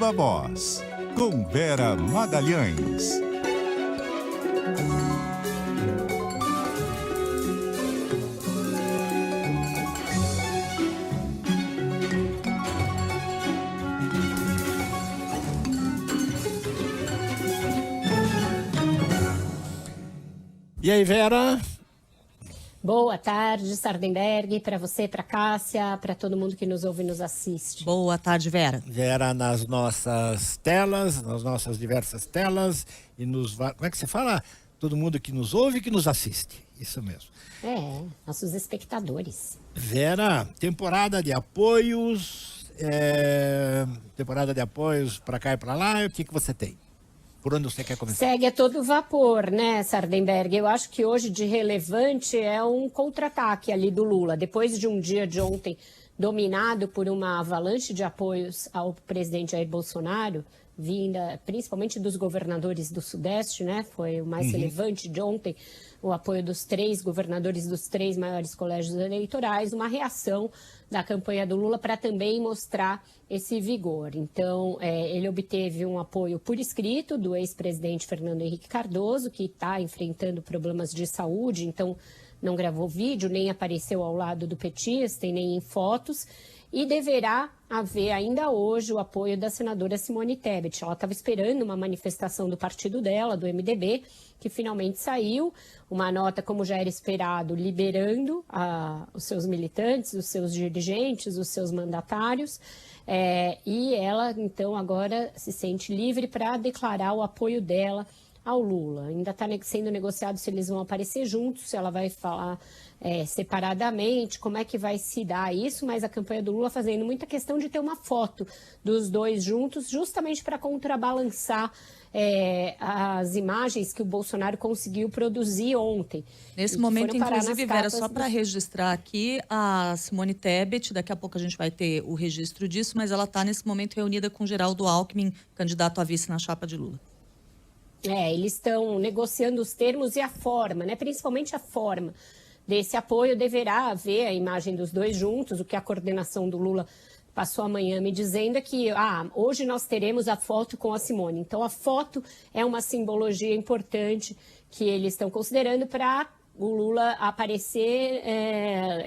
Viva Voz, com Vera Magalhães. E aí, Vera? Boa tarde, Sardenberg, para você, para Cássia, para todo mundo que nos ouve e nos assiste. Boa tarde, Vera. Vera nas nossas telas, nas nossas diversas telas, e como é que se fala? Todo mundo que nos ouve e que nos assiste. Isso mesmo. Nossos espectadores. Vera, temporada de apoios, para cá e para lá, o que você tem? Por onde você quer começar? Segue a todo vapor, né, Sardenberg? Eu acho que hoje de relevante é um contra-ataque ali do Lula. Depois de um dia de ontem dominado por uma avalanche de apoios ao presidente Jair Bolsonaro, vinda principalmente dos governadores do Sudeste, né? Foi o mais relevante de ontem, o apoio dos 3 governadores dos 3 maiores colégios eleitorais, uma reação da campanha do Lula para também mostrar esse vigor. Então, ele obteve um apoio por escrito do ex-presidente Fernando Henrique Cardoso, que está enfrentando problemas de saúde, então não gravou vídeo, nem apareceu ao lado do petista e nem em fotos. E deverá haver ainda hoje o apoio da senadora Simone Tebet. Ela estava esperando uma manifestação do partido dela, do MDB, que finalmente saiu. Uma nota, como já era esperado, liberando os seus militantes, os seus dirigentes, os seus mandatários. E ela, então, agora se sente livre para declarar o apoio dela ao Lula. Ainda está sendo negociado se eles vão aparecer juntos, se ela vai falar separadamente, como é que vai se dar isso, mas a campanha do Lula fazendo muita questão de ter uma foto dos dois juntos, justamente para contrabalançar as imagens que o Bolsonaro conseguiu produzir ontem. Nesse momento, inclusive, Vera, só para registrar aqui, a Simone Tebet, daqui a pouco a gente vai ter o registro disso, mas ela está nesse momento reunida com Geraldo Alckmin, candidato a vice na chapa de Lula. Eles estão negociando os termos e a forma, né? Principalmente a forma desse apoio. Deverá haver a imagem dos dois juntos, o que a coordenação do Lula passou amanhã me dizendo é que hoje nós teremos a foto com a Simone. Então, a foto é uma simbologia importante que eles estão considerando para o Lula aparecer,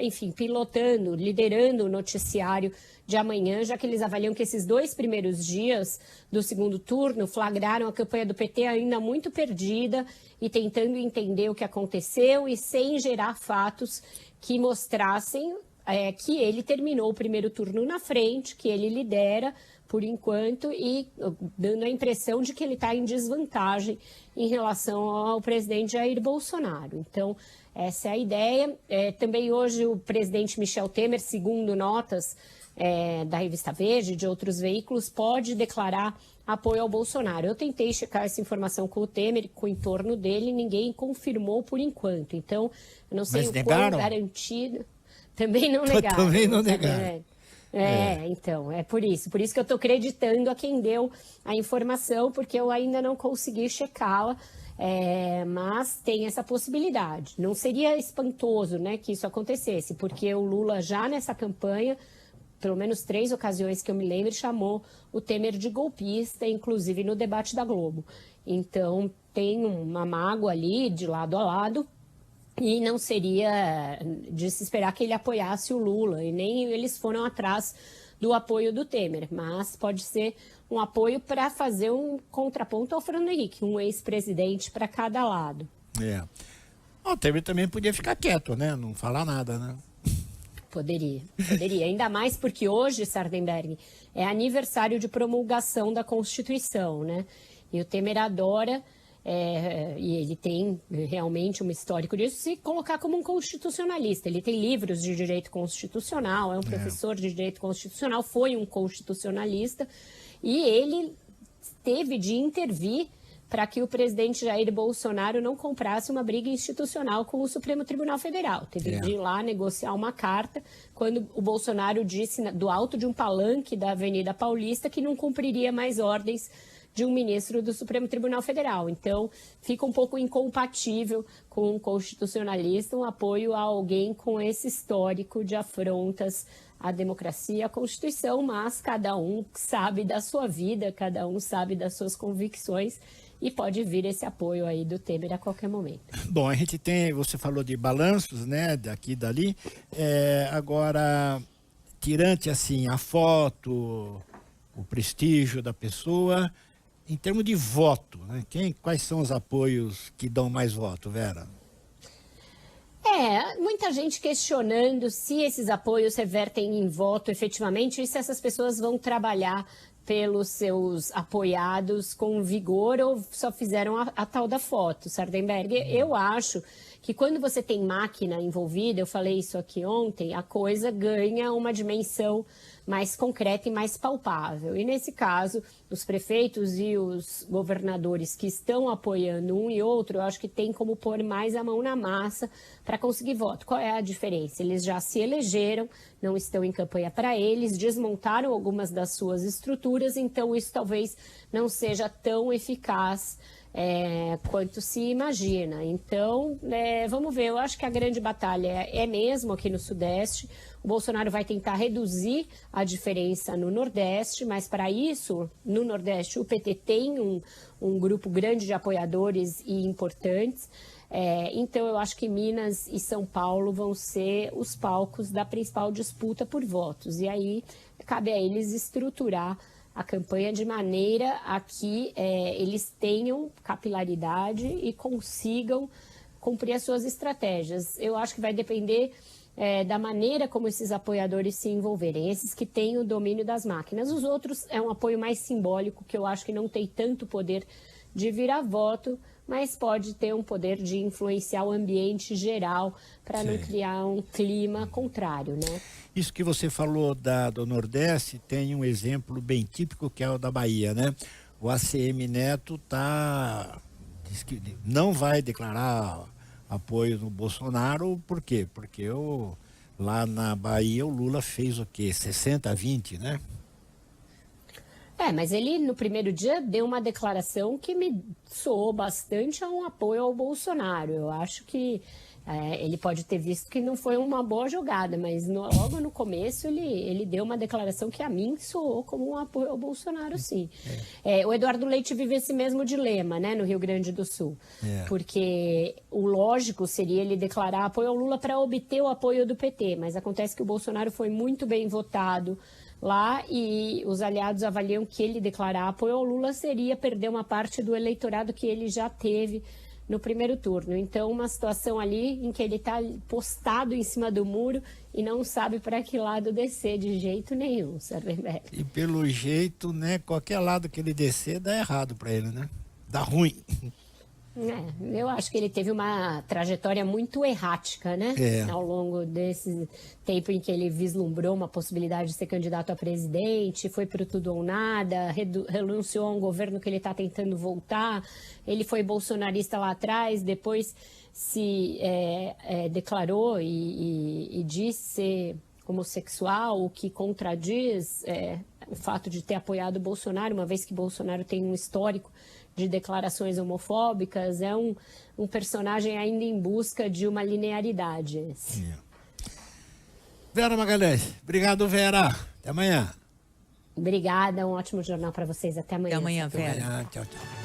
enfim, pilotando, liderando o noticiário de amanhã, já que eles avaliam que esses 2 primeiros dias do segundo turno flagraram a campanha do PT ainda muito perdida e tentando entender o que aconteceu e sem gerar fatos que mostrassem que ele terminou o primeiro turno na frente, que ele lidera por enquanto e dando a impressão de que ele está em desvantagem em relação ao presidente Jair Bolsonaro. Então, essa é a ideia. Também hoje o presidente Michel Temer, segundo notas da Revista Veja e de outros veículos, pode declarar apoio ao Bolsonaro. Eu tentei checar essa informação com o Temer, com o entorno dele, ninguém confirmou por enquanto. Então, eu não sei o quão garantido. Também não negaram. Também não negaram. Então, é por isso que eu estou acreditando a quem deu a informação, porque eu ainda não consegui checá-la, mas tem essa possibilidade. Não seria espantoso, né, que isso acontecesse, porque o Lula já nessa campanha, pelo menos 3 ocasiões que eu me lembro, chamou o Temer de golpista, inclusive no debate da Globo. Então, tem uma mágoa ali, de lado a lado, e não seria de se esperar que ele apoiasse o Lula, e nem eles foram atrás do apoio do Temer, mas pode ser um apoio para fazer um contraponto ao Fernando Henrique, um ex-presidente para cada lado. O Temer também podia ficar quieto, né? Não falar nada, né? Poderia. Ainda mais porque hoje, Sardenberg, é aniversário de promulgação da Constituição, né? E o Temer adora... e ele tem realmente um histórico disso, se colocar como um constitucionalista. Ele tem livros de direito constitucional, é um professor de direito constitucional, foi um constitucionalista, e ele teve de intervir para que o presidente Jair Bolsonaro não comprasse uma briga institucional com o Supremo Tribunal Federal. Teve de ir lá negociar uma carta, quando o Bolsonaro disse do alto de um palanque da Avenida Paulista que não cumpriria mais ordens de um ministro do Supremo Tribunal Federal. Então, fica um pouco incompatível com um constitucionalista um apoio a alguém com esse histórico de afrontas a democracia, a Constituição, mas cada um sabe da sua vida, cada um sabe das suas convicções e pode vir esse apoio aí do Temer a qualquer momento. Bom, a gente tem, você falou de balanços, né, daqui e dali, agora, tirante assim, a foto, o prestígio da pessoa, em termos de voto, né, quais são os apoios que dão mais voto, Vera? Muita gente questionando se esses apoios revertem em voto efetivamente e se essas pessoas vão trabalhar pelos seus apoiados com vigor ou só fizeram a tal da foto. Sardenberg, eu acho que quando você tem máquina envolvida, eu falei isso aqui ontem, a coisa ganha uma dimensão mais concreta e mais palpável. E nesse caso, os prefeitos e os governadores que estão apoiando um e outro, eu acho que tem como pôr mais a mão na massa para conseguir voto. Qual é a diferença? Eles já se elegeram, não estão em campanha para eles, desmontaram algumas das suas estruturas, então isso talvez não seja tão eficaz quanto se imagina. Então, vamos ver, eu acho que a grande batalha é mesmo aqui no Sudeste. O Bolsonaro vai tentar reduzir a diferença no Nordeste, mas para isso, no Nordeste, o PT tem um grupo grande de apoiadores e importantes. Então, eu acho que Minas e São Paulo vão ser os palcos da principal disputa por votos. E aí, cabe a eles estruturar a campanha de maneira a que eles tenham capilaridade e consigam cumprir as suas estratégias. Eu acho que vai depender da maneira como esses apoiadores se envolverem, esses que têm o domínio das máquinas. Os outros é um apoio mais simbólico, que eu acho que não tem tanto poder de virar voto, mas pode ter um poder de influenciar o ambiente geral para não criar um clima contrário, né? Isso que você falou do Nordeste tem um exemplo bem típico, que é o da Bahia, né? O ACM Neto diz que não vai declarar apoio no Bolsonaro, por quê? Porque lá na Bahia o Lula fez o quê? 60-20, né? Mas ele no primeiro dia deu uma declaração que me soou bastante a um apoio ao Bolsonaro. Eu acho que ele pode ter visto que não foi uma boa jogada, mas logo no começo ele deu uma declaração que a mim soou como um apoio ao Bolsonaro, sim. O Eduardo Leite vive esse mesmo dilema, né, no Rio Grande do Sul, porque o lógico seria ele declarar apoio ao Lula para obter o apoio do PT, mas acontece que o Bolsonaro foi muito bem votado lá e os aliados avaliam que ele declarar apoio ao Lula seria perder uma parte do eleitorado que ele já teve no primeiro turno. Então, uma situação ali em que ele está postado em cima do muro e não sabe para que lado descer de jeito nenhum, Sardenberg. E pelo jeito, né, qualquer lado que ele descer dá errado para ele, né? Dá ruim. Eu acho que ele teve uma trajetória muito errática, né? Ao longo desse tempo em que ele vislumbrou uma possibilidade de ser candidato a presidente, foi para o tudo ou nada, renunciou a um governo que ele está tentando voltar. Ele foi bolsonarista lá atrás, depois se declarou e disse ser homossexual, o que contradiz o fato de ter apoiado o Bolsonaro, uma vez que Bolsonaro tem um histórico de declarações homofóbicas. É um personagem ainda em busca de uma linearidade. Vera Magalhães, obrigado, Vera. Até amanhã. Obrigada, um ótimo jornal para vocês. Até amanhã. Até amanhã, Vera. Tchau, tchau.